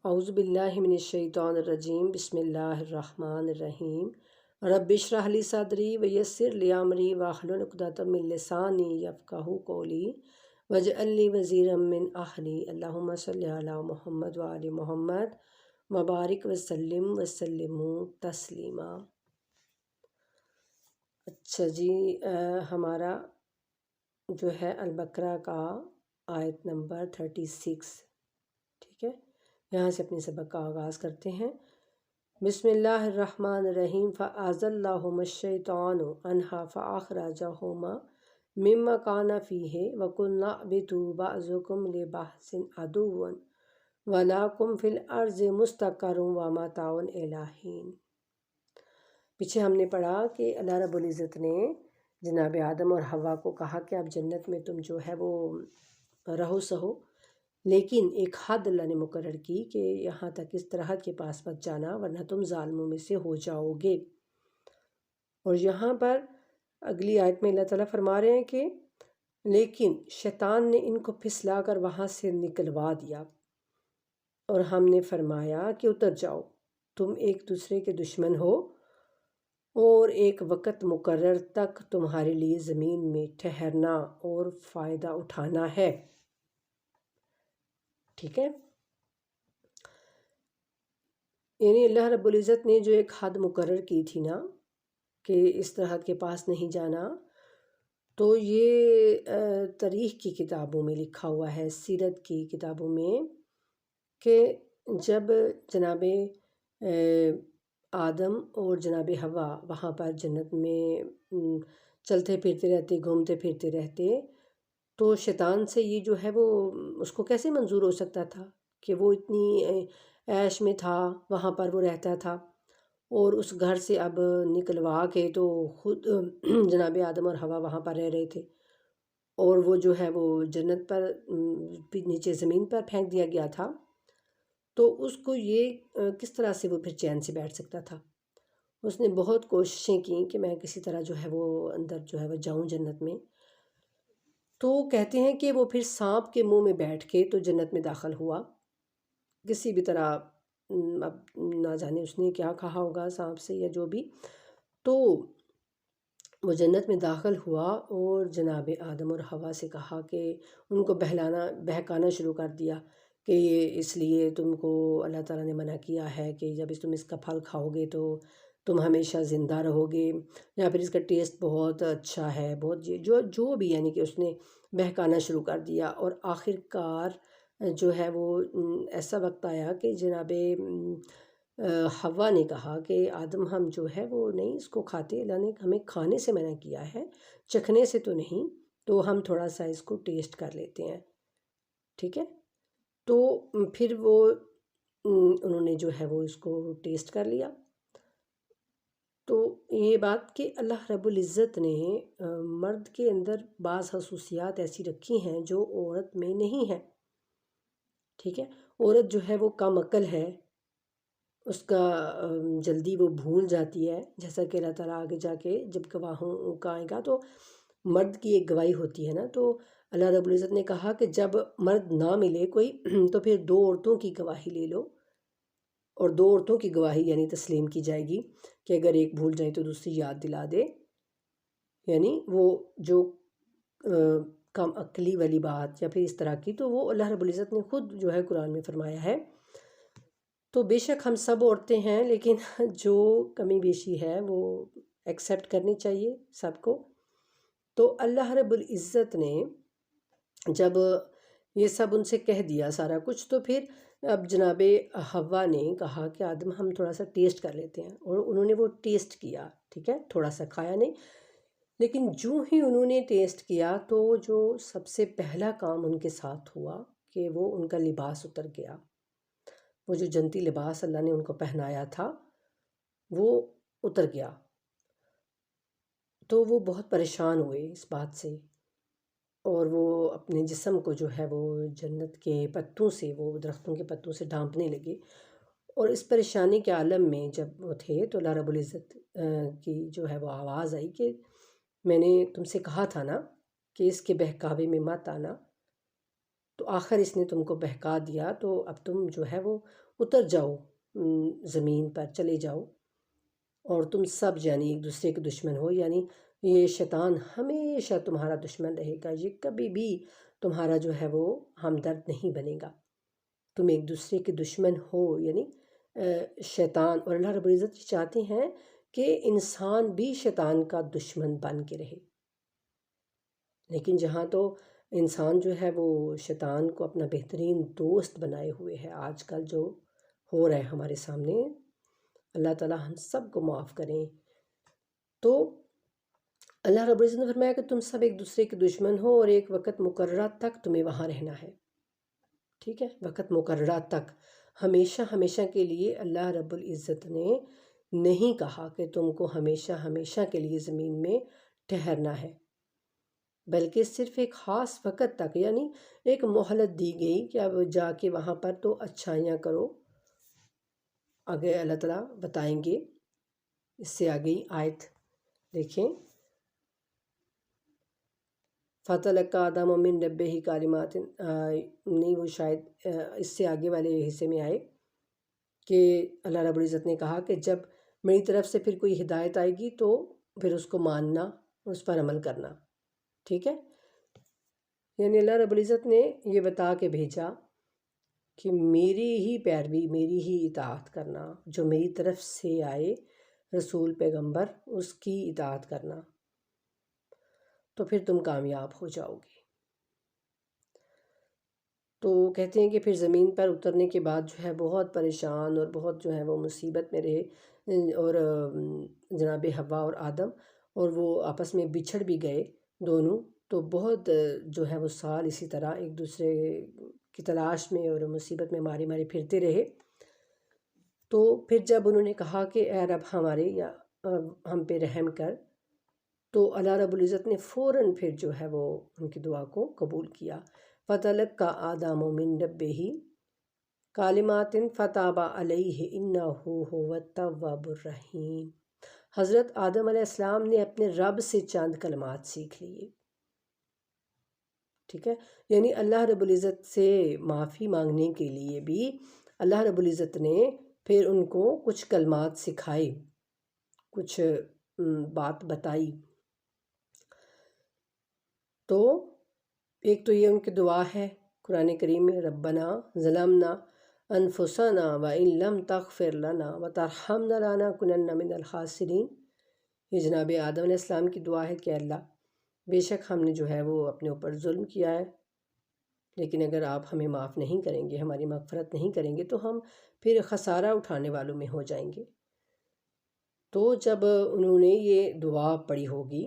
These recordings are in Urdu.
اعوذ باللہ من الشیطان الرجیم بسم اللہ الرحمن الرحیم رب اشرح لی صدری ویسر لی امری واحلل عقدۃ من لسانی یفقہوا قولی واجعل لی وزیرا من اہلی اللہم صلی علی محمد وآل محمد وبارک وسلم تسلیما۔ اچھا جی، ہمارا جو ہے البقرہ کا آیت نمبر 36، ٹھیک ہے، یہاں سے اپنے سبق کا آغاز کرتے ہیں۔ بسم اللہ الرحمن الرحیم فَأَزَلَّهُمَا الشَّيْطَانُ عَنْهَا فَأَخْرَجَهُمَا مِمَّا كَانَ فِيهِ وَقُلْنَا اهْبِطُوا بَعْضُكُمْ لِبَعْضٍ عَدُوٌّ وَلَكُمْ فِي الْأَرْضِ مُسْتَقَرٌّ وَمَتَاعٌ إِلَىٰ حِینٍ۔ پیچھے ہم نے پڑھا کہ اللہ رب العزت نے جناب آدم اور حوا کو کہا کہ اب جنت میں تم جو ہے وہ رہو سہو، لیکن ایک حد اللہ نے مقرر کی کہ یہاں تک اس طرح کے پاس مت جانا ورنہ تم ظالموں میں سے ہو جاؤ گے۔ اور یہاں پر اگلی آیت میں اللہ تعالیٰ فرما رہے ہیں کہ لیکن شیطان نے ان کو پھسلا کر وہاں سے نکلوا دیا اور ہم نے فرمایا کہ اتر جاؤ، تم ایک دوسرے کے دشمن ہو اور ایک وقت مقرر تک تمہارے لیے زمین میں ٹھہرنا اور فائدہ اٹھانا ہے، ٹھیک ہے۔ یعنی اللہ رب العزت نے جو ایک حد مقرر کی تھی نا کہ اس طرح کے پاس نہیں جانا، تو یہ تاریخ کی کتابوں میں لکھا ہوا ہے، سیرت کی کتابوں میں، کہ جب جناب آدم اور جناب حوا وہاں پر جنت میں چلتے پھرتے رہتے، گھومتے پھرتے رہتے، تو شیطان سے یہ جو ہے وہ اس کو کیسے منظور ہو سکتا تھا کہ وہ اتنی عیش میں تھا، وہاں پر وہ رہتا تھا، اور اس گھر سے اب نکلوا کے تو خود جناب آدم اور حوا وہاں پر رہ رہے تھے، اور وہ جو ہے وہ جنت پر نیچے زمین پر پھینک دیا گیا تھا، تو اس کو یہ کس طرح سے وہ پھر چین سے بیٹھ سکتا تھا؟ اس نے بہت کوششیں کی کہ میں کسی طرح جو ہے وہ اندر جو ہے وہ جاؤں جنت میں، تو کہتے ہیں کہ وہ پھر سانپ کے منہ میں بیٹھ کے تو جنت میں داخل ہوا کسی بھی طرح، اب نہ جانے اس نے کیا کہا ہوگا سانپ سے یا جو بھی، تو وہ جنت میں داخل ہوا اور جناب آدم اور حوا سے کہا کہ ان کو بہکانا شروع کر دیا کہ یہ اس لیے تم کو اللہ تعالیٰ نے منع کیا ہے کہ جب تم اس کا پھل کھاؤ گے تو تم ہمیشہ زندہ رہو گے، یا پھر اس کا ٹیسٹ بہت اچھا ہے، بہت جو بھی، یعنی کہ اس نے بہکانا شروع کر دیا، اور آخر کار جو ہے وہ ایسا وقت آیا کہ جناب حوا نے کہا کہ آدم ہم جو ہے وہ نہیں اس کو کھاتے، اللہ نے ہمیں کھانے سے منع کیا ہے، چکھنے سے تو نہیں، تو ہم تھوڑا سا اس کو ٹیسٹ کر لیتے ہیں، ٹھیک ہے۔ تو پھر وہ انہوں نے جو ہے وہ اس کو ٹیسٹ کر لیا۔ تو یہ بات کہ اللہ رب العزت نے مرد کے اندر بعض خصوصیات ایسی رکھی ہیں جو عورت میں نہیں ہے، ٹھیک ہے۔ عورت جو ہے وہ کم عقل ہے، اس کا جلدی وہ بھول جاتی ہے، جیسا کہ اللہ تعالیٰ آگے جا کے جب گواہوں کا آئے گا تو مرد کی ایک گواہی ہوتی ہے نا، تو اللہ رب العزت نے کہا کہ جب مرد نہ ملے کوئی تو پھر 2 عورتوں کی گواہی لے لو، اور 2 عورتوں کی گواہی یعنی تسلیم کی جائے گی کہ اگر ایک بھول جائے تو دوسری یاد دلا دے، یعنی وہ جو کم عقلی والی بات یا پھر اس طرح کی، تو وہ اللہ رب العزت نے خود جو ہے قرآن میں فرمایا ہے۔ تو بے شک ہم سب عورتیں ہیں، لیکن جو کمی بیشی ہے وہ ایکسیپٹ کرنی چاہیے سب کو۔ تو اللہ رب العزت نے جب یہ سب ان سے کہہ دیا سارا کچھ، تو پھر اب جناب حوا نے کہا کہ آدم ہم تھوڑا سا ٹیسٹ کر لیتے ہیں، اور انہوں نے وہ ٹیسٹ کیا، ٹھیک ہے، تھوڑا سا کھایا نہیں، لیکن جو ہی انہوں نے ٹیسٹ کیا تو جو سب سے پہلا کام ان کے ساتھ ہوا کہ وہ ان کا لباس اتر گیا، وہ جو جنتی لباس اللہ نے ان کو پہنایا تھا وہ اتر گیا، تو وہ بہت پریشان ہوئے اس بات سے، اور وہ اپنے جسم کو جو ہے وہ جنت کے پتوں سے، وہ درختوں کے پتوں سے ڈھانپنے لگے، اور اس پریشانی کے عالم میں جب وہ تھے تو اللہ رب العزت کی جو ہے وہ آواز آئی کہ میں نے تم سے کہا تھا نا کہ اس کے بہکاوے میں مت آنا، تو تو آخر اس نے تم کو بہکا دیا، تو اب تم جو ہے وہ اتر جاؤ، زمین پر چلے جاؤ، اور تم سب یعنی ایک دوسرے کے دشمن ہو، یعنی یہ شیطان ہمیشہ تمہارا دشمن رہے گا، یہ کبھی بھی تمہارا جو ہے وہ ہمدرد نہیں بنے گا، تم ایک دوسرے کے دشمن ہو، یعنی شیطان، اور اللہ رب العزت چاہتے ہیں کہ انسان بھی شیطان کا دشمن بن کے رہے، لیکن جہاں تو انسان جو ہے وہ شیطان کو اپنا بہترین دوست بنائے ہوئے ہے، آج کل جو ہو رہا ہے ہمارے سامنے، اللہ تعالیٰ ہم سب کو معاف کریں۔ تو اللہ رب العزت نے فرمایا کہ تم سب ایک دوسرے کے دشمن ہو، اور ایک وقت مقررہ تک تمہیں وہاں رہنا ہے، ٹھیک ہے، وقت مقررہ تک، ہمیشہ ہمیشہ کے لیے اللہ رب العزت نے نہیں کہا کہ تم کو ہمیشہ ہمیشہ کے لیے زمین میں ٹھہرنا ہے، بلکہ صرف ایک خاص وقت تک، یعنی ایک مہلت دی گئی کہ اب جا کے وہاں پر تو اچھائیاں کرو۔ آگے اللہ تعالیٰ بتائیں گے، اس سے آگے آیت دیکھیں، فَتَلَقَّىٰ آدَمُ مِن رَبِّهِ کَلِمَاتٍ، نہیں وہ شاید اس سے آگے والے حصے میں آئے کہ اللہ رب العزت نے کہا کہ جب میری طرف سے پھر کوئی ہدایت آئے گی تو پھر اس کو ماننا، اس پر عمل کرنا، ٹھیک ہے، یعنی اللہ رب العزت نے یہ بتا کے بھیجا کہ میری ہی پیروی، میری ہی اطاعت کرنا، جو میری طرف سے آئے رسول پیغمبر اس کی اطاعت کرنا، تو پھر تم کامیاب ہو جاؤ گے۔ تو کہتے ہیں کہ پھر زمین پر اترنے کے بعد جو ہے بہت پریشان اور بہت جو ہے وہ مصیبت میں رہے، اور جناب حوا اور آدم، اور وہ آپس میں بچھڑ بھی گئے دونوں، تو بہت جو ہے وہ سال اسی طرح ایک دوسرے کی تلاش میں اور مصیبت میں مارے مارے پھرتے رہے۔ تو پھر جب انہوں نے کہا کہ اے رب ہمارے، یا ہم پہ رحم کر، تو اللہ رب العزت نے فوراً پھر جو ہے وہ ان کی دعا کو قبول کیا۔ فَتَلَقَّىٰ آدَمُ مِن رَبِّهِ کَلِمَاتٍ فَتَابَ عَلَيْهِ إِنَّهُ هُوَ التَّوَّابُ الرَّحِيمُ، حضرت آدم علیہ السلام نے اپنے رب سے چند کلمات سیکھ لیے، ٹھیک ہے، یعنی اللہ رب العزت سے معافی مانگنے کے لیے بھی اللہ رب العزت نے پھر ان کو کچھ کلمات سکھائے، کچھ بات بتائی۔ تو ایک تو یہ ان کی دعا ہے قرآن کریم میں، ربنا ظلمنا انفسنا وان لم تغفر لنا وترحمنا لنکونن من الخاسرین، یہ جناب آدم علیہ السلام کی دعا ہے کہ اللہ بے شک ہم نے جو ہے وہ اپنے اوپر ظلم کیا ہے، لیکن اگر آپ ہمیں معاف نہیں کریں گے، ہماری مغفرت نہیں کریں گے، تو ہم پھر خسارہ اٹھانے والوں میں ہو جائیں گے۔ تو جب انہوں نے یہ دعا پڑھی ہوگی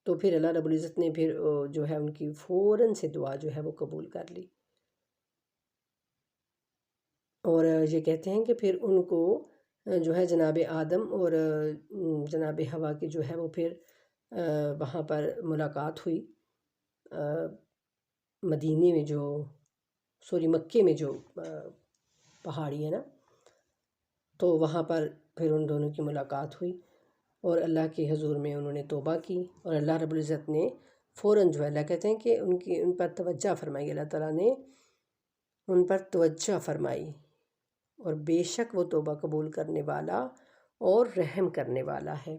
تو پھر اللہ رب العزت نے پھر جو ہے ان کی فوراً سے دعا جو ہے وہ قبول کر لی، اور یہ کہتے ہیں کہ پھر ان کو جو ہے جناب آدم اور جناب حوا کی جو ہے وہ پھر وہاں پر ملاقات ہوئی، مدینے میں جو مکے میں جو پہاڑی ہے نا، تو وہاں پر پھر ان دونوں کی ملاقات ہوئی، اور اللہ کے حضور میں انہوں نے توبہ کی، اور اللہ رب العزت نے فوراً جو ہے، اللہ کہتے ہیں کہ ان پر توجہ فرمائی، اللہ تعالیٰ نے ان پر توجہ فرمائی، اور بے شک وہ توبہ قبول کرنے والا اور رحم کرنے والا ہے۔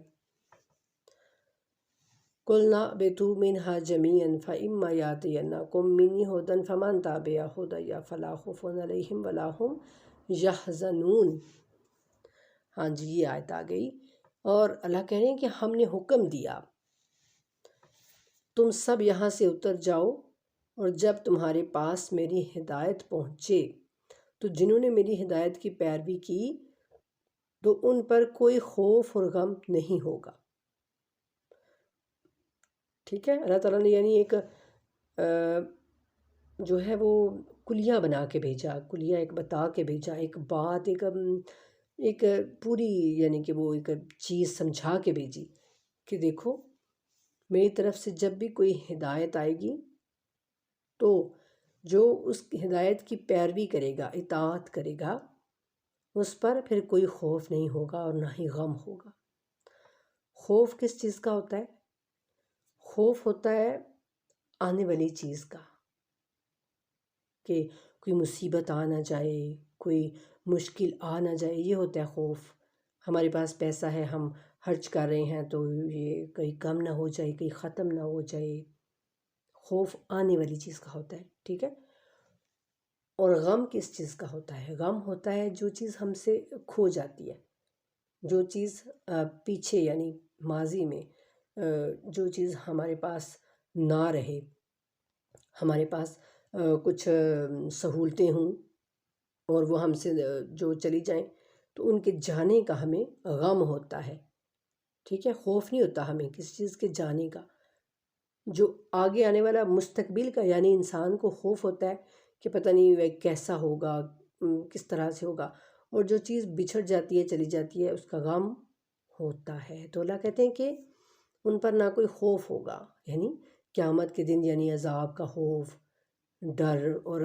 قُلْنَا اهْبِطُوا مِنْهَا جَمِيعًا فَإِمَّا يَأْتِيَنَّكُم مِّنِّي هُدًى فَمَن تَبِعَ هُدَيَّ فَلَا خَوْفٌ عَلَيْهِمْ وَلَا هُمْ يَحْزَنُونَ۔ ہاں جی، یہ آیت آ گئی، اور اللہ کہہ رہے ہیں کہ ہم نے حکم دیا تم سب یہاں سے اتر جاؤ، اور جب تمہارے پاس میری ہدایت پہنچے تو جنہوں نے میری ہدایت کی پیروی کی تو ان پر کوئی خوف اور غم نہیں ہوگا، ٹھیک ہے۔ اللہ تعالیٰ نے یعنی ایک جو ہے وہ کلیہ بنا کے بھیجا، کلیہ ایک بتا کے بھیجا، ایک بات، ایک پوری یعنی کہ وہ ایک چیز سمجھا کے بھیجی کہ دیکھو میری طرف سے جب بھی کوئی ہدایت آئے گی تو جو اس ہدایت کی پیروی کرے گا، اطاعت کرے گا، اس پر پھر کوئی خوف نہیں ہوگا اور نہ ہی غم ہوگا۔ خوف کس چیز کا ہوتا ہے؟ خوف ہوتا ہے آنے والی چیز کا، کہ کوئی مصیبت آ نہ جائے، کوئی مشکل آ نہ جائے، یہ ہوتا ہے خوف۔ ہمارے پاس پیسہ ہے، ہم خرچ کر رہے ہیں تو یہ کہیں کم نہ ہو جائے، کہیں ختم نہ ہو جائے، خوف آنے والی چیز کا ہوتا ہے، ٹھیک ہے۔ اور غم کس چیز کا ہوتا ہے؟ غم ہوتا ہے جو چیز ہم سے کھو جاتی ہے، جو چیز پیچھے یعنی ماضی میں جو چیز ہمارے پاس نہ رہے، ہمارے پاس کچھ سہولتیں ہوں اور وہ ہم سے جو چلی جائیں تو ان کے جانے کا ہمیں غم ہوتا ہے، ٹھیک ہے۔ خوف نہیں ہوتا ہمیں کسی چیز کے جانے کا، جو آگے آنے والا مستقبل کا یعنی انسان کو خوف ہوتا ہے کہ پتہ نہیں وہ کیسا ہوگا، کس طرح سے ہوگا، اور جو چیز بچھڑ جاتی ہے چلی جاتی ہے اس کا غم ہوتا ہے۔ تو اللہ کہتے ہیں کہ ان پر نہ کوئی خوف ہوگا، یعنی قیامت کے دن یعنی عذاب کا خوف، ڈر اور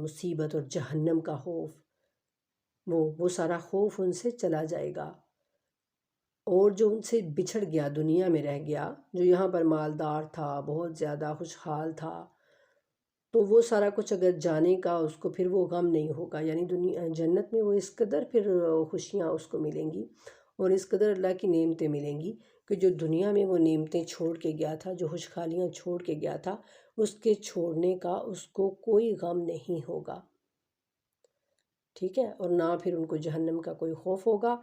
مصیبت اور جہنم کا خوف، وہ سارا خوف ان سے چلا جائے گا۔ اور جو ان سے بچھڑ گیا، دنیا میں رہ گیا، جو یہاں پر مالدار تھا، بہت زیادہ خوشحال تھا، تو وہ سارا کچھ اگر جانے کا اس کو پھر وہ غم نہیں ہوگا، یعنی جنت میں وہ اس قدر پھر خوشیاں اس کو ملیں گی اور اس قدر اللہ کی نعمتیں ملیں گی کہ جو دنیا میں وہ نعمتیں چھوڑ کے گیا تھا، جو خوشحالیاں چھوڑ کے گیا تھا، اس کے چھوڑنے کا اس کو کوئی غم نہیں ہوگا، ٹھیک ہے۔ اور نہ پھر ان کو جہنم کا کوئی خوف ہوگا،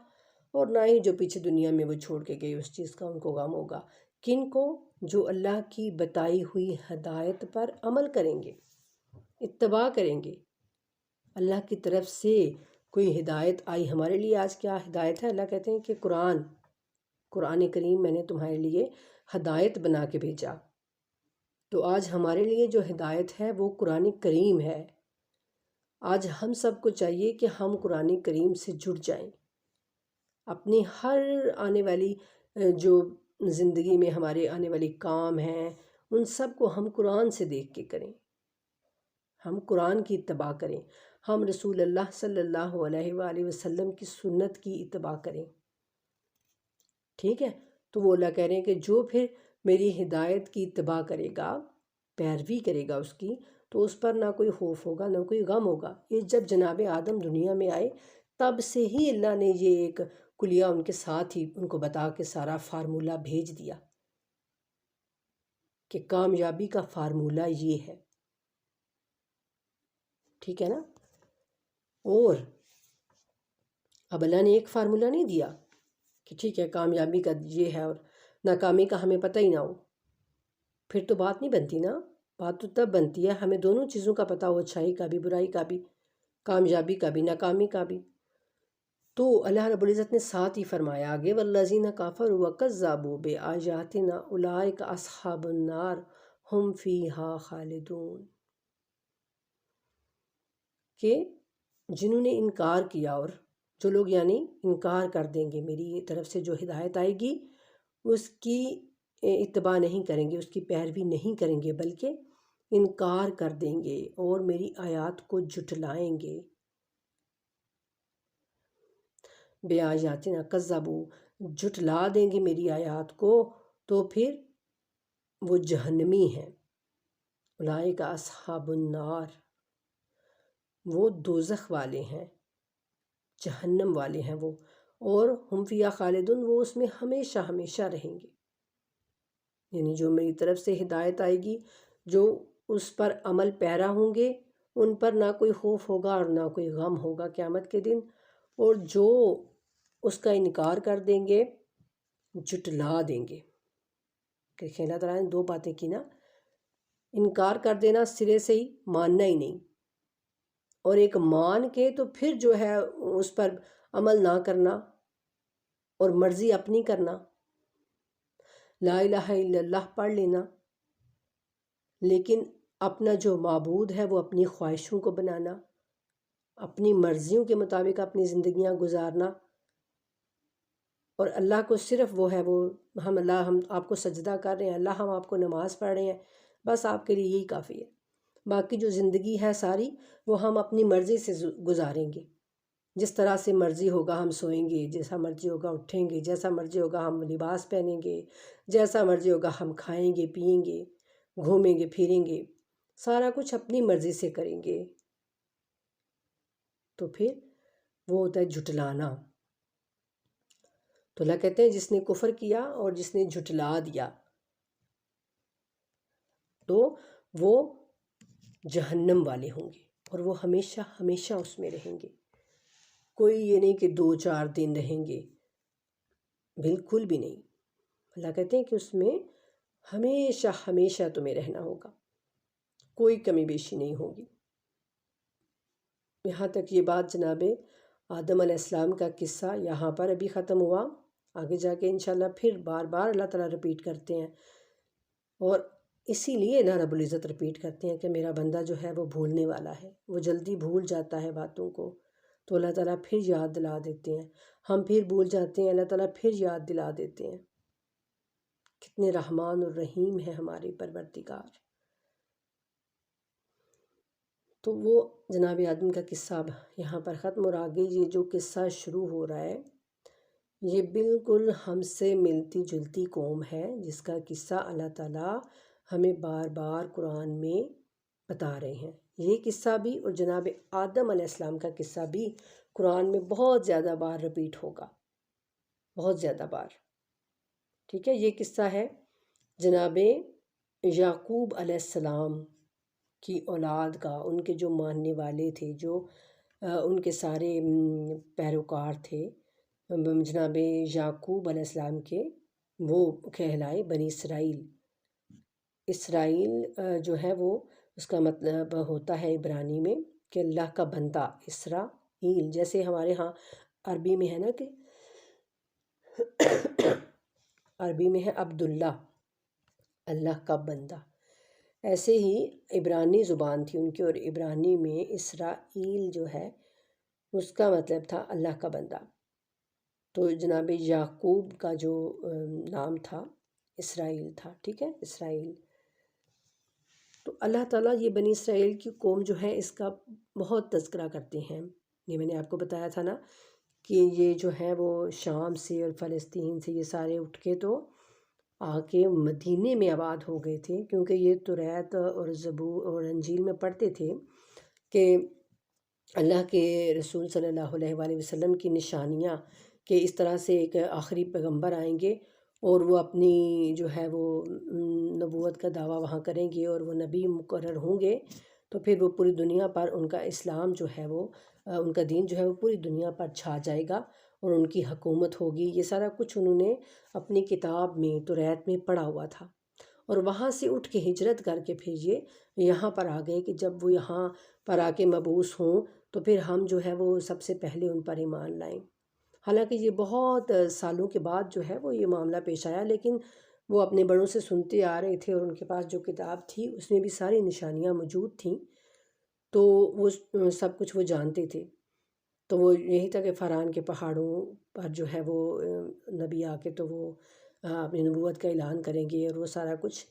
اور نہ ہی جو پیچھے دنیا میں وہ چھوڑ کے گئے اس چیز کا ان کو غم ہوگا۔ کن کو؟ جو اللہ کی بتائی ہوئی ہدایت پر عمل کریں گے، اتباع کریں گے۔ اللہ کی طرف سے کوئی ہدایت آئی، ہمارے لیے آج کیا ہدایت ہے؟ اللہ کہتے ہیں کہ قرآن کریم میں نے تمہارے لیے ہدایت بنا کے بھیجا۔ تو آج ہمارے لیے جو ہدایت ہے وہ قرآن کریم ہے۔ آج ہم سب کو چاہیے کہ ہم قرآن کریم سے جڑ جائیں، اپنی ہر آنے والی جو زندگی میں ہمارے آنے والی کام ہیں ان سب کو ہم قرآن سے دیکھ کے کریں، ہم قرآن کی اتباع کریں، ہم رسول اللہ صلی اللہ علیہ وآلہ وسلم کی سنت کی اتباع کریں، ٹھیک ہے۔ تو وہ اللہ کہہ رہے ہیں کہ جو پھر میری ہدایت کی اتباع کرے گا، پیروی کرے گا اس کی، تو اس پر نہ کوئی خوف ہوگا نہ کوئی غم ہوگا۔ یہ جب جناب آدم دنیا میں آئے تب سے ہی اللہ نے یہ ایک کلیہ ان کے ساتھ ہی ان کو بتا کے سارا فارمولہ بھیج دیا کہ کامیابی کا فارمولہ یہ ہے، ٹھیک ہے نا۔ اور اب اللہ نے ایک فارمولہ نہیں دیا کہ ٹھیک ہے کامیابی کا یہ ہے اور ناکامی کا ہمیں پتہ ہی نہ ہو، پھر تو بات نہیں بنتی نا۔ بات تو تب بنتی ہے ہمیں دونوں چیزوں کا پتہ ہو، اچھائی کا بھی، برائی کا بھی، کامیابی کا بھی، ناکامی کا بھی۔ تو اللہ رب العزت نے ساتھ ہی فرمایا آگے، والذین کفروا وکذبوا بآیاتنا اولئک اصحاب النار ہم فیہا خالدون، کہ جنہوں نے انکار کیا، اور جو لوگ یعنی انکار کر دیں گے میری طرف سے جو ہدایت آئے گی اس کی اتباع نہیں کریں گے، اس کی پیروی نہیں کریں گے، بلکہ انکار کر دیں گے اور میری آیات کو جھٹلائیں گے۔ بآیاتنا کذبوا، جھٹلا دیں گے میری آیات کو، تو پھر وہ جہنمی ہیں۔ اولئک اصحاب النار، وہ دوزخ والے ہیں، جہنم والے ہیں وہ، اور ہم فیہا خالدون، وہ اس میں ہمیشہ ہمیشہ رہیں گے۔ یعنی جو میری طرف سے ہدایت آئے گی، جو اس پر عمل پیرا ہوں گے، ان پر نہ کوئی خوف ہوگا اور نہ کوئی غم ہوگا قیامت کے دن، اور جو اس کا انکار کر دیں گے، جھٹلا دیں گے۔ کہ اللہ تعالیٰ نے دو باتیں کی نا، انکار کر دینا سرے سے ہی، ماننا ہی نہیں، اور ایک مان کے تو پھر جو ہے اس پر عمل نہ کرنا اور مرضی اپنی کرنا، لا الہ الا اللہ پڑھ لینا، لیکن اپنا جو معبود ہے وہ اپنی خواہشوں کو بنانا، اپنی مرضیوں کے مطابق اپنی زندگیاں گزارنا، اور اللہ کو صرف وہ ہے، وہ ہم آپ کو سجدہ کر رہے ہیں، اللہ ہم آپ کو نماز پڑھ رہے ہیں، بس آپ کے لیے یہی کافی ہے۔ باقی جو زندگی ہے ساری وہ ہم اپنی مرضی سے گزاریں گے، جس طرح سے مرضی ہوگا ہم سوئیں گے، جیسا مرضی ہوگا اٹھیں گے، جیسا مرضی ہوگا ہم لباس پہنیں گے، جیسا مرضی ہوگا ہم کھائیں گے، پئیں گے، گھومیں گے، پھریں گے، سارا کچھ اپنی مرضی سے کریں گے، تو پھر وہ ہوتا ہے جھٹلانا۔ تو اللہ کہتے ہیں جس نے کفر کیا اور جس نے جھٹلا دیا تو وہ جہنم والے ہوں گے، اور وہ ہمیشہ ہمیشہ اس میں رہیں گے۔ کوئی یہ نہیں کہ 2-4 دن رہیں گے، بالکل بھی نہیں۔ اللہ کہتے ہیں کہ اس میں ہمیشہ ہمیشہ تمہیں رہنا ہوگا، کوئی کمی بیشی نہیں ہوگی۔ یہاں تک یہ بات جناب آدم علیہ السلام کا قصہ یہاں پر ابھی ختم ہوا، آگے جا کے انشاءاللہ پھر بار بار اللہ تعالیٰ رپیٹ کرتے ہیں، اور اسی لیے نا رب العزت رپیٹ کرتے ہیں کہ میرا بندہ جو ہے وہ بھولنے والا ہے، وہ جلدی بھول جاتا ہے باتوں کو، تو اللہ تعالیٰ پھر یاد دلا دیتے ہیں۔ ہم پھر بھول جاتے ہیں، اللہ تعالیٰ پھر یاد دلا دیتے ہیں۔ کتنے رحمان اور رحیم ہے ہمارے پروردگار۔ تو وہ جناب آدم کا قصہ اب یہاں پر ختم، اور آگے یہ جو قصہ شروع ہو رہا ہے یہ بالکل ہم سے ملتی جلتی قوم ہے، جس کا قصہ اللہ تعالیٰ ہمیں بار بار قرآن میں بتا رہے ہیں۔ یہ قصہ بھی اور جناب آدم علیہ السلام کا قصہ بھی قرآن میں بہت زیادہ بار رپیٹ ہوگا، بہت زیادہ بار۔ ٹھیک ہے، یہ قصہ ہے جناب یعقوب علیہ السلام کی اولاد کا، ان کے جو ماننے والے تھے، جو ان کے سارے پیروکار تھے، جناب یعقوب علیہ السلام کے، وہ کہلائے بنی اسرائیل۔ اسرائیل جو ہے وہ اس کا مطلب ہوتا ہے عبرانی میں کہ اللہ کا بندہ، اسرائیل، جیسے ہمارے ہاں عربی میں ہے نا کہ عربی میں ہے عبداللہ، اللہ کا بندہ، ایسے ہی عبرانی زبان تھی ان کی، اور عبرانی میں اسرائیل جو ہے اس کا مطلب تھا اللہ کا بندہ۔ تو جناب یعقوب کا جو نام تھا اسرائیل تھا، ٹھیک ہے، اسرائیل۔ تو اللہ تعالیٰ یہ بنی اسرائیل کی قوم جو ہے اس کا بہت تذکرہ کرتے ہیں۔ یہ میں نے آپ کو بتایا تھا نا کہ یہ جو ہے وہ شام سے اور فلسطین سے یہ سارے اٹھ کے تو آ کے مدینے میں آباد ہو گئے تھے، کیونکہ یہ توریت اور زبور اور انجیل میں پڑھتے تھے کہ اللہ کے رسول صلی اللہ علیہ وآلہ وسلم کی نشانیاں، کہ اس طرح سے ایک آخری پیغمبر آئیں گے اور وہ اپنی جو ہے وہ نبوت کا دعویٰ وہاں کریں گے، اور وہ نبی مقرر ہوں گے، تو پھر وہ پوری دنیا پر ان کا اسلام جو ہے وہ ان کا دین جو ہے وہ پوری دنیا پر چھا جائے گا اور ان کی حکومت ہوگی۔ یہ سارا کچھ انہوں نے اپنی کتاب میں توریت میں پڑھا ہوا تھا، اور وہاں سے اٹھ کے ہجرت کر کے پھر یہ یہاں پر آ گئے کہ جب وہ یہاں پر آ کے مبعوث ہوں تو پھر ہم جو ہے وہ سب سے پہلے ان پر ایمان لائیں۔ حالانکہ یہ بہت سالوں کے بعد جو ہے وہ یہ معاملہ پیش آیا، لیکن وہ اپنے بڑوں سے سنتے آ رہے تھے، اور ان کے پاس جو کتاب تھی اس میں بھی ساری نشانیاں موجود تھیں، تو وہ سب کچھ وہ جانتے تھے۔ تو وہ یہی تھا کہ فران کے پہاڑوں پر جو ہے وہ نبی آ کے تو وہ اپنی نبوت کا اعلان کریں گے اور وہ سارا کچھ۔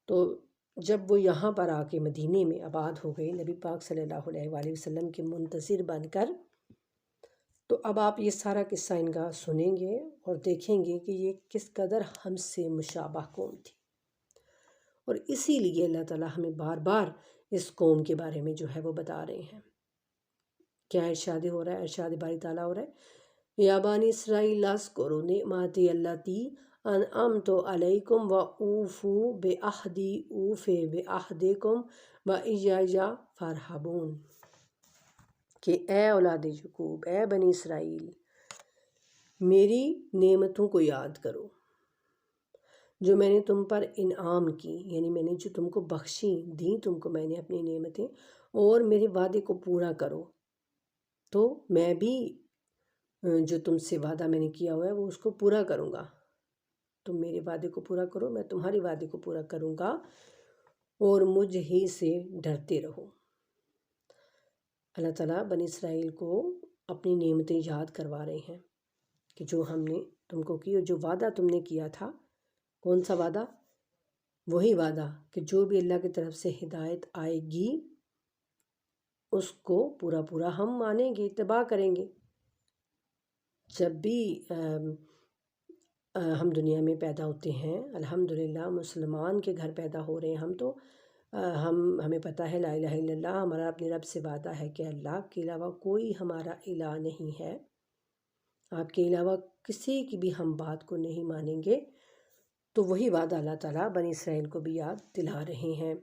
تو جب وہ یہاں پر آ کے مدینے میں آباد ہو گئے نبی پاک صلی اللہ علیہ وآلہ وسلم کے منتظر بن کر، تو اب آپ یہ سارا قصہ ان کا سنیں گے اور دیکھیں گے کہ یہ کس قدر ہم سے مشابہ قوم تھی، اور اسی لیے اللہ تعالیٰ ہمیں بار بار اس قوم کے بارے میں جو ہے وہ بتا رہے ہیں۔ کیا ارشاد ہو رہا ہے؟ ارشاد باری تعالیٰ ہو رہا ہے، یا بانی اسرائیل اذکروا نعمتی التی انعمت علیکم و اوفوا بعہدی اوف بعہدکم و ایایا فارہبون، کہ اے اولاد یعقوب، اے بنی اسرائیل، میری نعمتوں کو یاد کرو جو میں نے تم پر انعام کی، یعنی میں نے جو تم کو بخشی دیں، تم کو میں نے اپنی نعمتیں، اور میرے وعدے کو پورا کرو، تو میں بھی جو تم سے وعدہ میں نے کیا ہوا ہے وہ اس کو پورا کروں گا۔ تم میرے وعدے کو پورا کرو، میں تمہارے وعدے کو پورا کروں گا، اور مجھ ہی سے ڈرتے رہو۔ اللہ تعالیٰ بنی اسرائیل کو اپنی نعمتیں یاد کروا رہے ہیں کہ جو ہم نے تم کو کی، اور جو وعدہ تم نے کیا تھا، کون سا وعدہ؟ وہی وعدہ کہ جو بھی اللہ کی طرف سے ہدایت آئے گی اس کو پورا پورا ہم مانیں گے، اتباع کریں گے۔ جب بھی ہم دنیا میں پیدا ہوتے ہیں، الحمدللہ مسلمان کے گھر پیدا ہو رہے ہیں ہم، تو ہمیں پتہ ہے لا الہ الا اللہ، ہمارا اپنے رب سے وعدہ ہے کہ اللہ کے علاوہ کوئی ہمارا الہ نہیں ہے، آپ کے علاوہ کسی کی بھی ہم بات کو نہیں مانیں گے۔ تو وہی وعدہ اللہ تعالیٰ بنی اسرائیل کو بھی یاد دلا رہے ہیں۔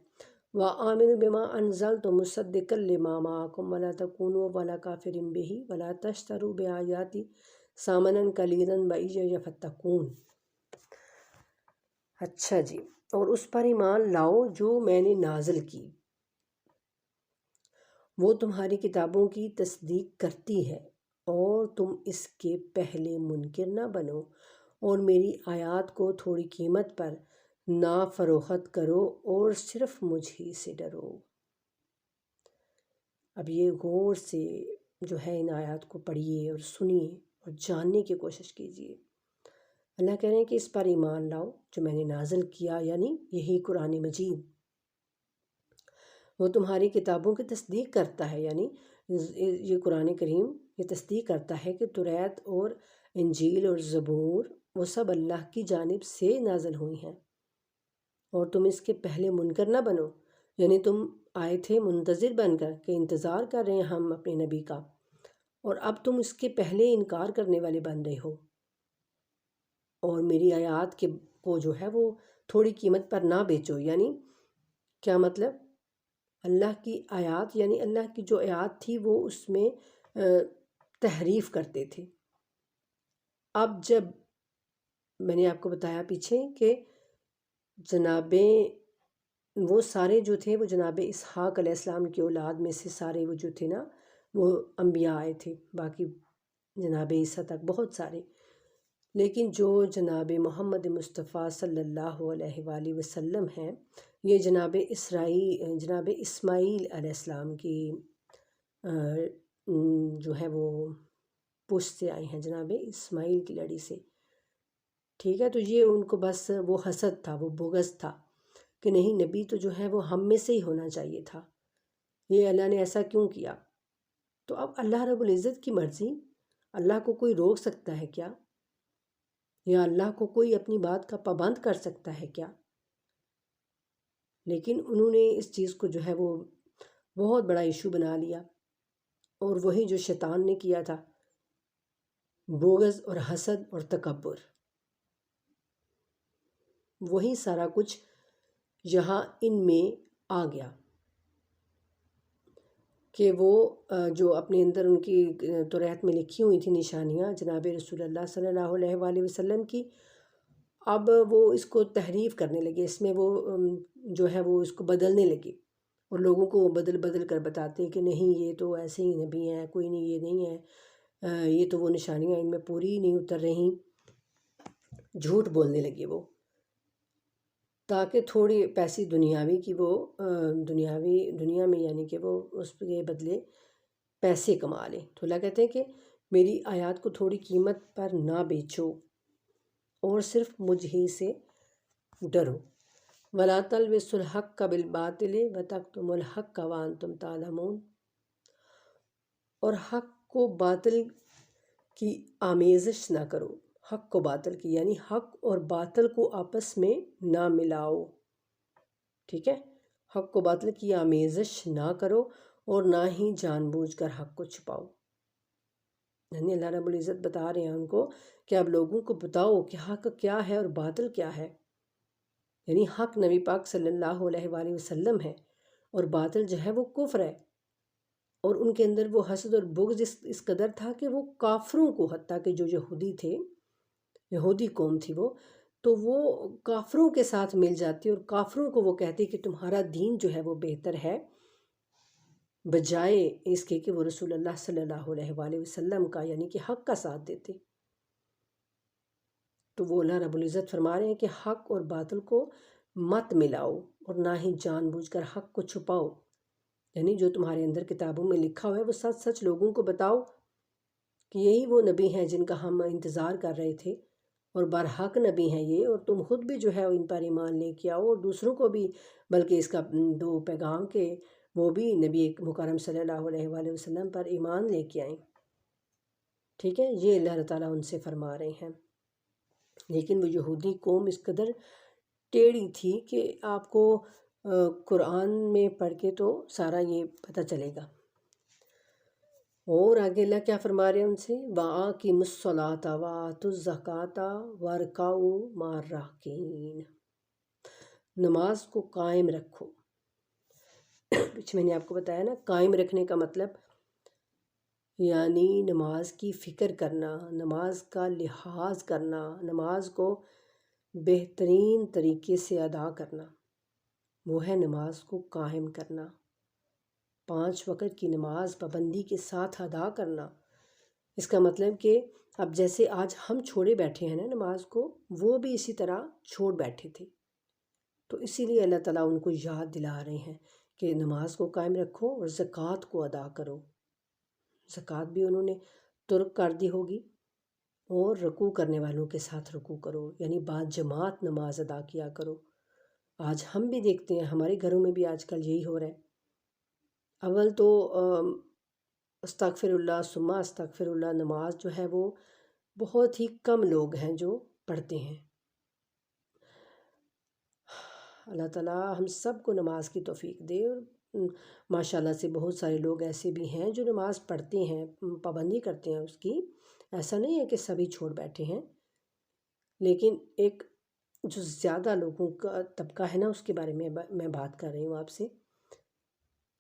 وَآمِنُوا بِمَا أَنزَلْتُ مُصَدِّقًا لِمَا مَعَكُمْ وَلَا تَكُونُوا وَلَا كَافِرٍ بِهِ وَلَا تَشْتَرُوا بِآيَاتِي ثَمَنًا قَلِيلًا وَإِيَّايَ فَاتَّقُونِ۔ اچھا جی، اور اس پر ایمان لاؤ جو میں نے نازل کی، وہ تمہاری کتابوں کی تصدیق کرتی ہے، اور تم اس کے پہلے منکر نہ بنو، اور میری آیات کو تھوڑی قیمت پر نہ فروخت کرو، اور صرف مجھ ہی سے ڈرو۔ اب یہ غور سے جو ہے ان آیات کو پڑھیے اور سنیے اور جاننے کی کوشش کیجیے۔ اللہ کہہ رہے ہیں کہ اس پر ایمان لاؤ جو میں نے نازل کیا، یعنی یہی قرآن مجید، وہ تمہاری کتابوں کی تصدیق کرتا ہے، یعنی یہ قرآن کریم یہ تصدیق کرتا ہے کہ توریت اور انجیل اور زبور وہ سب اللہ کی جانب سے نازل ہوئی ہیں، اور تم اس کے پہلے منکر نہ بنو، یعنی تم آئے تھے منتظر بن کر کہ انتظار کر رہے ہیں ہم اپنے نبی کا، اور اب تم اس کے پہلے انکار کرنے والے بن رہے ہو، اور میری آیات کے کو جو ہے وہ تھوڑی قیمت پر نہ بیچو۔ یعنی کیا مطلب؟ اللہ کی آیات، یعنی اللہ کی جو آیات تھی وہ اس میں تحریف کرتے تھے۔ اب جب میں نے آپ کو بتایا پیچھے کہ جناب وہ سارے جو تھے وہ جناب اسحاق علیہ السلام کی اولاد میں سے سارے وہ جو تھے نا وہ انبیاء آئے تھے، باقی جناب عیسیٰ تک بہت سارے، لیکن جو جناب محمد مصطفیٰ صلی اللہ علیہ وآلہ وسلم ہیں یہ جناب اسماعیل علیہ السلام کی جو ہے وہ پشت سے آئے ہیں، جناب اسماعیل کی لڑی سے، ٹھیک ہے۔ تو یہ ان کو بس وہ حسد تھا، وہ بغض تھا کہ نہیں نبی تو جو ہے وہ ہم میں سے ہی ہونا چاہیے تھا، یہ اللہ نے ایسا کیوں کیا؟ تو اب اللہ رب العزت کی مرضی، اللہ کو کوئی روک سکتا ہے کیا؟ یا اللہ کو کوئی اپنی بات کا پابند کر سکتا ہے کیا؟ لیکن انہوں نے اس چیز کو جو ہے وہ بہت بڑا ایشو بنا لیا، اور وہی جو شیطان نے کیا تھا، بغض اور حسد اور تکبر، وہی سارا کچھ یہاں ان میں آ گیا کہ وہ جو اپنے اندر ان کی توریت میں لکھی ہوئی تھی نشانیاں جناب رسول اللہ صلی اللہ علیہ وآلہ وسلم کی، اب وہ اس کو تحریف کرنے لگے، اس میں وہ جو ہے وہ اس کو بدلنے لگے، اور لوگوں کو بدل کر بتاتے کہ نہیں یہ تو ایسے ہی نبی ہیں، کوئی نہیں، یہ نہیں ہے، یہ تو وہ نشانیاں ان میں پوری نہیں اتر رہی، جھوٹ بولنے لگے وہ، تاکہ تھوڑی پیسی دنیاوی کی وہ دنیا میں یعنی کہ وہ اس کے بدلے پیسے کما لیں۔ تو اللہ کہتے ہیں کہ میری آیات کو تھوڑی قیمت پر نہ بیچو، اور صرف مجھ ہی سے ڈرو۔ وَلَا تَلْبِسُوا الْحَقَّ بِالْبَاطِلِ وَتَكْتُمُوا الْحَقَّ وَأَنْتُمْ تَعْلَمُونَ، اور حق کو باطل کی آمیزش نہ کرو، حق کو باطل کی، یعنی حق اور باطل کو آپس میں نہ ملاؤ، ٹھیک ہے، حق کو باطل کی آمیزش نہ کرو، اور نہ ہی جان بوجھ کر حق کو چھپاؤ۔ یعنی اللہ رب العزت بتا رہے ہیں ان کو کہ اب لوگوں کو بتاؤ کہ حق کیا ہے اور باطل کیا ہے، یعنی حق نبی پاک صلی اللہ علیہ وآلہ وسلم ہے، اور باطل جو ہے وہ کفر ہے، اور ان کے اندر وہ حسد اور بغض اس قدر تھا کہ وہ کافروں کو، حتیٰ کہ جو یہودی تھے، یہودی قوم تھی وہ، تو وہ کافروں کے ساتھ مل جاتی اور کافروں کو وہ کہتی کہ تمہارا دین جو ہے وہ بہتر ہے، بجائے اس کے کہ وہ رسول اللہ صلی اللہ علیہ وآلہ وسلم کا یعنی کہ حق کا ساتھ دیتے۔ تو وہ اللہ رب العزت فرما رہے ہیں کہ حق اور باطل کو مت ملاؤ، اور نہ ہی جان بوجھ کر حق کو چھپاؤ، یعنی جو تمہارے اندر کتابوں میں لکھا ہوا ہے وہ سچ سچ لوگوں کو بتاؤ کہ یہی وہ نبی ہیں جن کا ہم انتظار کر رہے تھے، اور برحق نبی ہیں یہ، اور تم خود بھی جو ہے ان پر ایمان لے کے آؤ، اور دوسروں کو بھی، بلکہ اس کا دو پیغام کے وہ بھی نبی مکرم صلی اللہ علیہ وآلہ وسلم پر ایمان لے کے آئیں، ٹھیک ہے، یہ اللہ تعالیٰ ان سے فرما رہے ہیں۔ لیکن وہ یہودی قوم اس قدر ٹیڑھی تھی کہ آپ کو قرآن میں پڑھ کے تو سارا یہ پتہ چلے گا۔ اور آگے اللہ کیا فرما رہے ہیں ان سے، وَآقِمُوا الصَّلَاةَ وَآتُوا الزَّكَاةَ وَارْكَعُوا مَعَ الرَّاكِعِينَ، نماز کو قائم رکھو۔ کچھ میں نے آپ کو بتایا نا، قائم رکھنے کا مطلب یعنی نماز کی فکر کرنا، نماز کا لحاظ کرنا، نماز کو بہترین طریقے سے ادا کرنا، وہ ہے نماز کو قائم کرنا، 5 وقت کی نماز پابندی کے ساتھ ادا کرنا۔ اس کا مطلب کہ اب جیسے آج ہم چھوڑے بیٹھے ہیں نا نماز کو، وہ بھی اسی طرح چھوڑ بیٹھے تھے، تو اسی لیے اللہ تعالیٰ ان کو یاد دلا رہے ہیں کہ نماز کو قائم رکھو اور زکوٰۃ کو ادا کرو۔ زکوٰۃ بھی انہوں نے ترک کر دی ہوگی، اور رکوع کرنے والوں کے ساتھ رکوع کرو، یعنی باجماعت نماز ادا کیا کرو۔ آج ہم بھی دیکھتے ہیں ہمارے گھروں میں بھی آج کل یہی ہو رہا ہے، اول تو استغفر اللہ ثم استغفر اللہ نماز جو ہے وہ بہت ہی کم لوگ ہیں جو پڑھتے ہیں۔ اللہ تعالیٰ ہم سب کو نماز کی توفیق دے، اور ماشاءاللہ سے بہت سارے لوگ ایسے بھی ہیں جو نماز پڑھتے ہیں، پابندی کرتے ہیں اس کی، ایسا نہیں ہے کہ سبھی چھوڑ بیٹھے ہیں، لیکن ایک جو زیادہ لوگوں کا طبقہ ہے نا، اس کے بارے میں بات کر رہی ہوں آپ سے،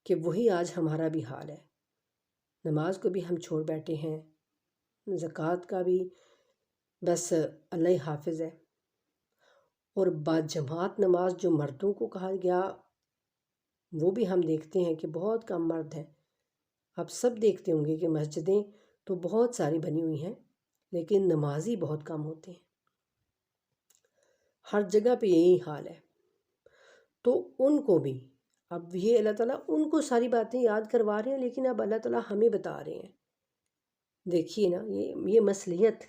کہ وہی آج ہمارا بھی حال ہے۔ نماز کو بھی ہم چھوڑ بیٹھے ہیں، زکوٰۃ کا بھی بس اللہ ہی حافظ ہے، اور باجماعت نماز جو مردوں کو کہا گیا وہ بھی ہم دیکھتے ہیں کہ بہت کم مرد ہیں۔ آپ سب دیکھتے ہوں گے کہ مسجدیں تو بہت ساری بنی ہوئی ہیں، لیکن نمازی بہت کم ہوتے ہیں، ہر جگہ پہ یہی حال ہے۔ تو ان کو بھی اب یہ اللہ تعالیٰ ان کو ساری باتیں یاد کروا رہے ہیں، لیکن اب اللہ تعالیٰ ہمیں بتا رہے ہیں، دیکھیے نا یہ مصلحت،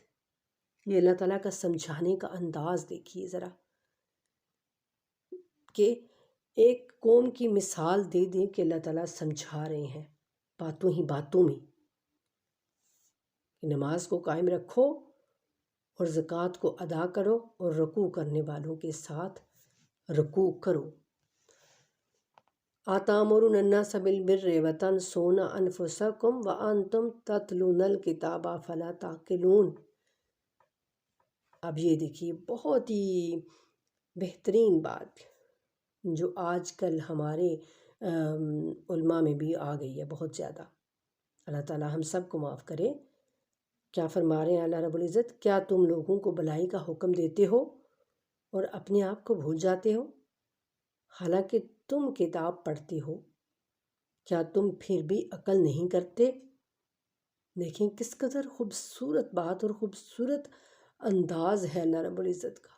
یہ اللہ تعالیٰ کا سمجھانے کا انداز دیکھیے ذرا، کہ ایک قوم کی مثال دے دیں کہ اللہ تعالیٰ سمجھا رہے ہیں باتوں ہی باتوں میں، کہ نماز کو قائم رکھو اور زکوٰۃ کو ادا کرو اور رکوع کرنے والوں کے ساتھ رکوع کرو۔ آتامرون الناس بالبر وتنسون انفسکم وانتم تتلون الکتاب افلا تعقلون۔ اب یہ دیکھیے بہت ہی بہترین بات جو آج کل ہمارے علماء میں بھی آ گئی ہے بہت زیادہ، اللہ تعالیٰ ہم سب کو معاف کرے۔ کیا فرما رہے ہیں اللہ رب العزت، کیا تم لوگوں کو بھلائی کا حکم دیتے ہو اور اپنے آپ کو بھول جاتے ہو، حالانکہ تم کتاب پڑھتے ہو، کیا تم پھر بھی عقل نہیں کرتے؟ دیکھیں کس قدر خوبصورت بات اور خوبصورت انداز ہے اللہ رب العزت کا۔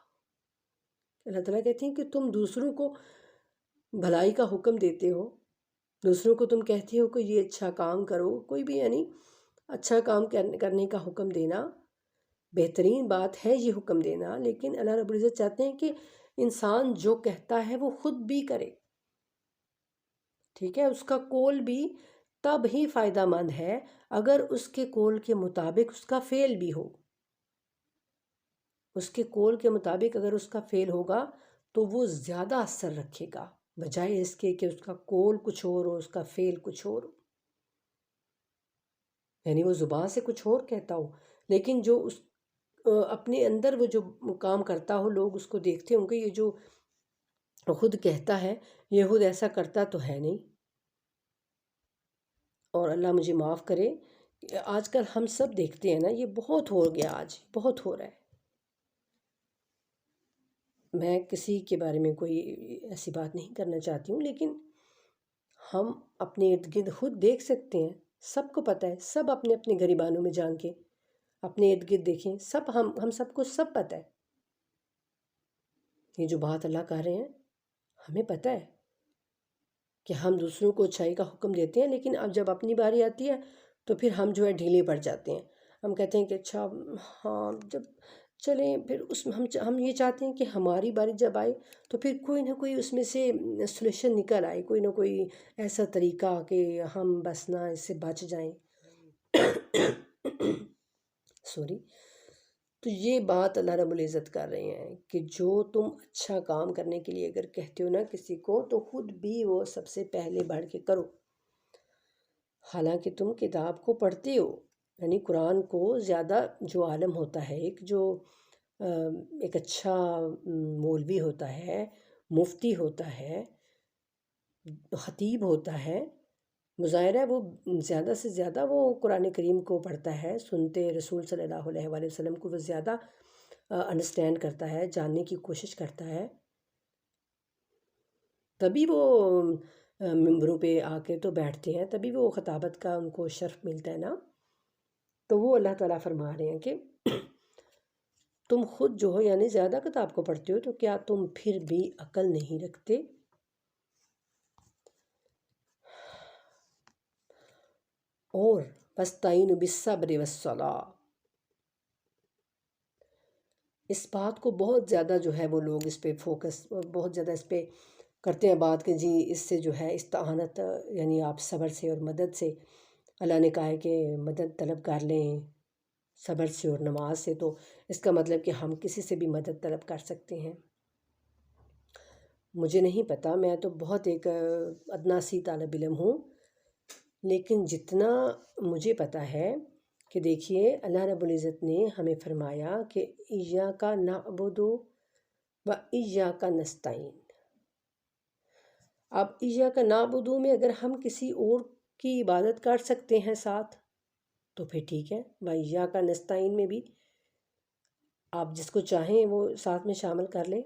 اللہ تعالیٰ کہتے ہیں کہ تم دوسروں کو بھلائی کا حکم دیتے ہو، دوسروں کو تم کہتے ہو کہ یہ اچھا کام کرو، کوئی بھی یعنی اچھا کام کرنے کا حکم دینا بہترین بات ہے، یہ حکم دینا، لیکن اللہ رب العزت چاہتے ہیں کہ انسان جو کہتا ہے وہ خود بھی کرے، ٹھیک ہے؟ اس کا قول بھی تب ہی فائدہ مند ہے اگر اس کے قول کے مطابق اس کا فعل بھی ہو۔ اس کے قول کے مطابق اگر اس کا فعل ہوگا تو وہ زیادہ اثر رکھے گا، بجائے اس کے کہ اس کا قول کچھ اور ہو، اس کا فعل کچھ اور ہو، یعنی وہ زبان سے کچھ اور کہتا ہو، لیکن جو اس اپنے اندر وہ جو کام کرتا ہو، لوگ اس کو دیکھتے ہوں کہ یہ جو خود کہتا ہے یہ خود ایسا کرتا تو ہے نہیں۔ اور اللہ مجھے معاف کرے، آج کل ہم سب دیکھتے ہیں نا، یہ بہت ہو گیا، آج بہت ہو رہا ہے۔ میں کسی کے بارے میں کوئی ایسی بات نہیں کرنا چاہتی ہوں، لیکن ہم اپنے ارد گرد خود دیکھ سکتے ہیں، سب کو پتہ ہے، سب اپنے اپنے گریبانوں میں جان کے اپنے ارد گرد دیکھیں، سب ہم سب کو سب پتہ ہے، یہ جو بات اللہ کہہ رہے ہیں ہمیں پتہ ہے کہ ہم دوسروں کو اچھائی کا حکم دیتے ہیں، لیکن اب جب اپنی باری آتی ہے تو پھر ہم جو ہے ڈھیلے پڑ جاتے ہیں، ہم کہتے ہیں کہ اچھا ہاں جب چلیں، پھر اس میں ہم یہ چاہتے ہیں کہ ہماری باری جب آئے تو پھر کوئی نہ کوئی اس میں سے سولوشن نکل آئے، کوئی نہ کوئی ایسا طریقہ کہ ہم بس نہ اس سے بچ جائیں۔ سوری، تو یہ بات اللہ رب العزت کر رہے ہیں کہ جو تم اچھا کام کرنے کے لیے اگر کہتے ہو نا کسی کو، تو خود بھی وہ سب سے پہلے بڑھ کے کرو۔ حالانکہ تم کتاب کو پڑھتے ہو، یعنی قرآن کو زیادہ جو عالم ہوتا ہے، ایک اچھا مولوی ہوتا ہے، مفتی ہوتا ہے، خطیب ہوتا ہے، مظاہرہ ہے وہ زیادہ سے زیادہ وہ قرآن کریم کو پڑھتا ہے، سنتے رسول صلی اللہ علیہ وآلہ وسلم کو وہ زیادہ انڈرسٹینڈ کرتا ہے، جاننے کی کوشش کرتا ہے، تبھی وہ ممبروں پہ آ کے تو بیٹھتے ہیں، تبھی وہ خطابت کا ان کو شرف ملتا ہے نا۔ تو وہ اللہ تعالیٰ فرما رہے ہیں کہ تم خود جو ہو یعنی زیادہ کتاب کو پڑھتے ہو، تو کیا تم پھر بھی عقل نہیں رکھتے؟ اور وَاسْتَعِینُوا بِالصَّبْرِ وَالصَّلَاةِ، اس بات کو بہت زیادہ جو ہے وہ لوگ اس پہ فوکس بہت زیادہ اس پہ کرتے ہیں بات کہ جی اس سے جو ہے استعانت، یعنی آپ صبر سے اور مدد سے، اللہ نے کہا ہے کہ مدد طلب کر لیں صبر سے اور نماز سے، تو اس کا مطلب کہ ہم کسی سے بھی مدد طلب کر سکتے ہیں۔ مجھے نہیں پتہ، میں تو بہت ایک ادنا سی طالب علم ہوں، لیکن جتنا مجھے پتہ ہے کہ دیکھیے اللہ رب العزت نے ہمیں فرمایا کہ ایاک نعبد و ایاک نستعین۔ اب ایاک نعبد میں اگر ہم کسی اور کی عبادت کر سکتے ہیں ساتھ تو پھر ٹھیک ہے، و ایاک نستعین میں بھی آپ جس کو چاہیں وہ ساتھ میں شامل کر لیں،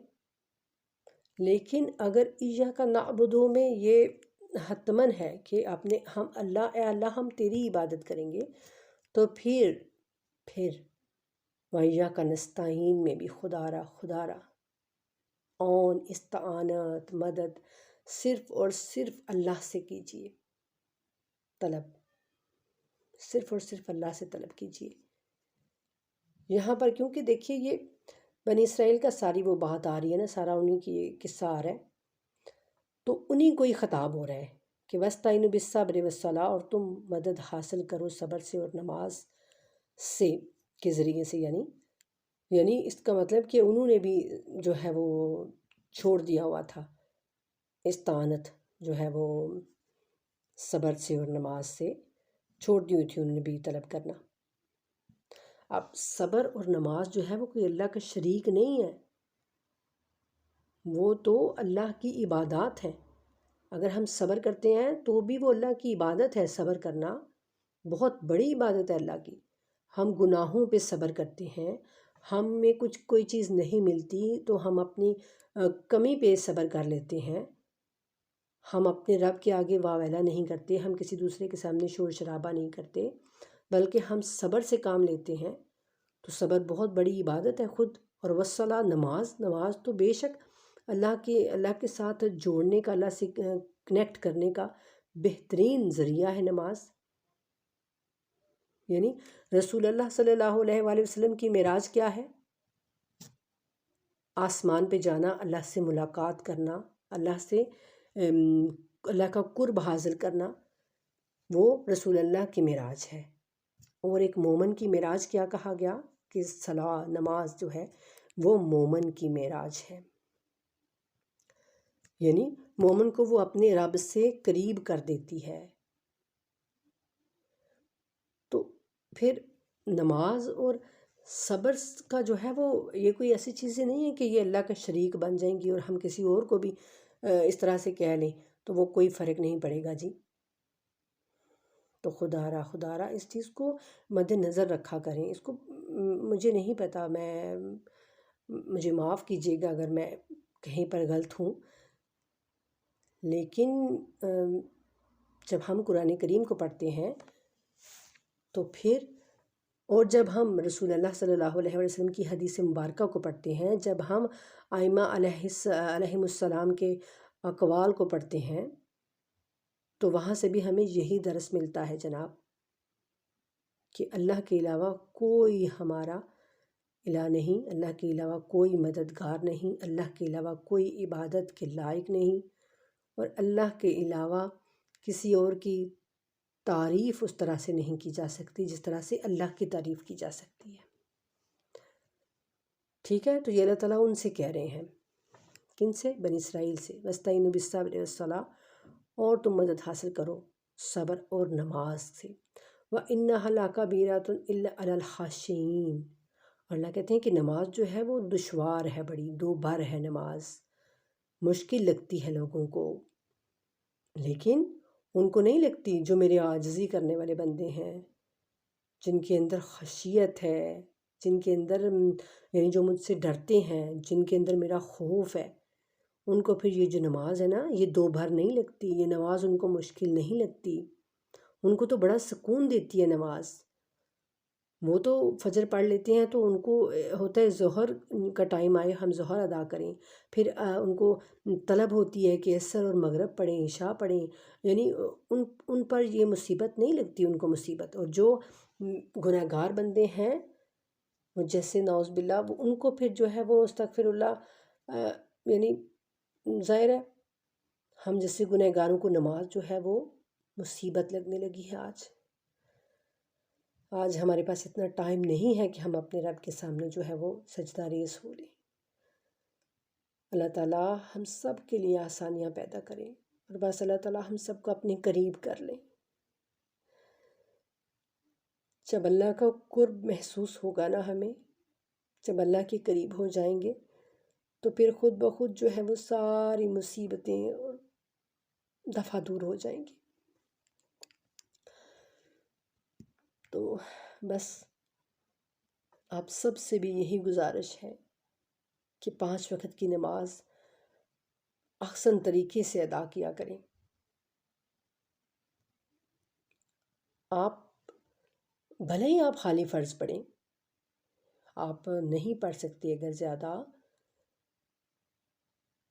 لیکن اگر ایاک نعبد میں یہ حتماً ہے کہ ہم اللہ، اے اللہ ہم تیری عبادت کریں گے، تو پھر وَإِيَّاكَ نَسْتَعِينُ میں بھی خدا را اون استعانت مدد صرف اور صرف اللہ سے کیجیے، طلب صرف اور صرف اللہ سے طلب کیجیے۔ یہاں پر کیونکہ دیکھیے یہ بنی اسرائیل کا ساری وہ بات آ رہی ہے نا، سارا انہی کی قصہ آ رہا ہے، تو انہی کو ہی خطاب ہو رہا ہے کہ وَاسْتَعِینُوا بِالصَّبْرِ وَالصَّلَاةِ، اور تم مدد حاصل کرو صبر سے اور نماز سے کے ذریعے سے، یعنی اس کا مطلب کہ انہوں نے بھی جو ہے وہ چھوڑ دیا ہوا تھا استعانت، جو ہے وہ صبر سے اور نماز سے چھوڑ دی ہوئی تھی انہوں نے بھی طلب کرنا۔ اب صبر اور نماز جو ہے وہ کوئی اللہ کا شریک نہیں ہے، وہ تو اللہ کی عبادات ہیں۔ اگر ہم صبر کرتے ہیں تو بھی وہ اللہ کی عبادت ہے، صبر کرنا بہت بڑی عبادت ہے اللہ کی۔ ہم گناہوں پہ صبر کرتے ہیں، ہم میں کوئی چیز نہیں ملتی تو ہم اپنی کمی پہ صبر کر لیتے ہیں، ہم اپنے رب کے آگے واویلا نہیں کرتے، ہم کسی دوسرے کے سامنے شور شرابہ نہیں کرتے، بلکہ ہم صبر سے کام لیتے ہیں، تو صبر بہت بڑی عبادت ہے خود۔ اور والصلاۃ، نماز تو بے شک اللہ کے ساتھ جوڑنے کا، اللہ سے کنیکٹ کرنے کا بہترین ذریعہ ہے نماز۔ یعنی رسول اللہ صلی اللہ علیہ وآلہ وسلم کی معراج کیا ہے؟ آسمان پہ جانا، اللہ سے ملاقات کرنا، اللہ کا قرب حاصل کرنا، وہ رسول اللہ کی معراج ہے۔ اور ایک مومن کی معراج کیا کہا گیا کہ صلاۃ، نماز جو ہے وہ مومن کی معراج ہے، یعنی مومن کو وہ اپنے رب سے قریب کر دیتی ہے۔ تو پھر نماز اور صبر کا جو ہے وہ یہ کوئی ایسی چیزیں نہیں ہیں کہ یہ اللہ کا شریک بن جائیں گی اور ہم کسی اور کو بھی اس طرح سے کہہ لیں تو وہ کوئی فرق نہیں پڑے گا جی۔ تو خدا را اس چیز کو مد نظر رکھا کریں۔ اس کو مجھے نہیں پتہ، مجھے معاف کیجیے گا اگر میں کہیں پر غلط ہوں، لیکن جب ہم قرآن کریم کو پڑھتے ہیں تو پھر، اور جب ہم رسول اللہ صلی اللہ علیہ وسلم کی حدیث مبارکہ کو پڑھتے ہیں، جب ہم ائمہ علیہم السلام کے اقوال کو پڑھتے ہیں، تو وہاں سے بھی ہمیں یہی درس ملتا ہے جناب، کہ اللہ کے علاوہ کوئی ہمارا الہ نہیں، اللہ کے علاوہ کوئی مددگار نہیں، اللہ کے علاوہ کوئی عبادت کے لائق نہیں، اور اللہ کے علاوہ کسی اور کی تعریف اس طرح سے نہیں کی جا سکتی جس طرح سے اللہ کی تعریف کی جا سکتی ہے۔ ٹھیک ہے، تو یہ اللہ تعالیٰ ان سے کہہ رہے ہیں، کن سے؟ بنی اسرائیل سے، وَاسْتَعِينُوا بِالصَّبْرِ وَالصَّلَاةِ، اور تم مدد حاصل کرو صبر اور نماز سے، وَإِنَّهَا لَكَبِيرَةٌ إِلَّا عَلَى الْخَاشِعِينَ، اور اللہ کہتے ہیں کہ نماز جو ہے وہ دشوار ہے، بڑی دو بھر ہے نماز، مشکل لگتی ہے لوگوں کو، لیکن ان کو نہیں لگتی جو میرے عاجزی کرنے والے بندے ہیں، جن کے اندر خشیت ہے، جن کے اندر یعنی جو مجھ سے ڈرتے ہیں، جن کے اندر میرا خوف ہے، ان کو پھر یہ جو نماز ہے نا، یہ دو بھر نہیں لگتی، یہ نماز ان کو مشکل نہیں لگتی، ان کو تو بڑا سکون دیتی ہے نماز۔ وہ تو فجر پڑھ لیتے ہیں تو ان کو ہوتا ہے ظہر کا ٹائم آئے ہم ظہر ادا کریں، پھر ان کو طلب ہوتی ہے کہ عصر اور مغرب پڑھیں، عشاء پڑھیں، یعنی ان پر یہ مصیبت نہیں لگتی، ان کو مصیبت۔ اور جو گناہ گار بندے ہیں جیسے نعوذ باللہ، وہ ان کو پھر جو ہے وہ استغفر اللہ یعنی ظاہر ہے ہم جیسے گناہ گاروں کو نماز جو ہے وہ مصیبت لگنے لگی ہے۔ آج ہمارے پاس اتنا ٹائم نہیں ہے کہ ہم اپنے رب کے سامنے جو ہے وہ سجدہ ریز ہو لیں۔ اللہ تعالیٰ ہم سب کے لیے آسانیاں پیدا کریں، اور بس اللہ تعالیٰ ہم سب کو اپنے قریب کر لیں۔ جب اللہ کا قرب محسوس ہوگا نا ہمیں، جب اللہ کے قریب ہو جائیں گے، تو پھر خود بخود جو ہے وہ ساری مصیبتیں اور دفع دور ہو جائیں گی۔ تو بس آپ سب سے بھی یہی گزارش ہے کہ 5 وقت کی نماز احسن طریقے سے ادا کیا کریں۔ آپ بھلے ہی آپ خالی فرض پڑھیں، آپ نہیں پڑھ سکتے اگر زیادہ،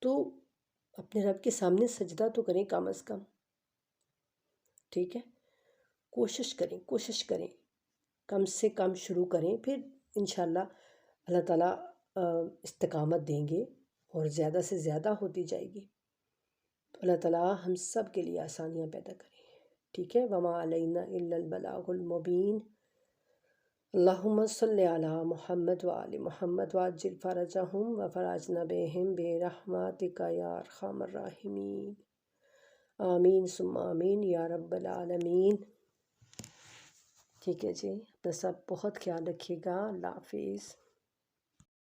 تو اپنے رب کے سامنے سجدہ تو کریں کم از کم، ٹھیک ہے؟ کوشش کریں کم سے کم شروع کریں، پھر انشاءاللہ اللہ تعالیٰ استقامت دیں گے اور زیادہ سے زیادہ ہوتی جائے گی۔ تو اللہ تعالیٰ ہم سب کے لیے آسانیاں پیدا کریں، ٹھیک ہے؟ وما علینا الا البلاغ المبین۔ اللہم صلی علی محمد وآل محمد وعجل فرجہم وفرجنا بہم برحمتک یا ارحم الراحمین، آمین ثم آمین یا رب العالمین۔ ٹھیک ہے جی، اپنا سب بہت خیال رکھیے گا، اللہ حافظ۔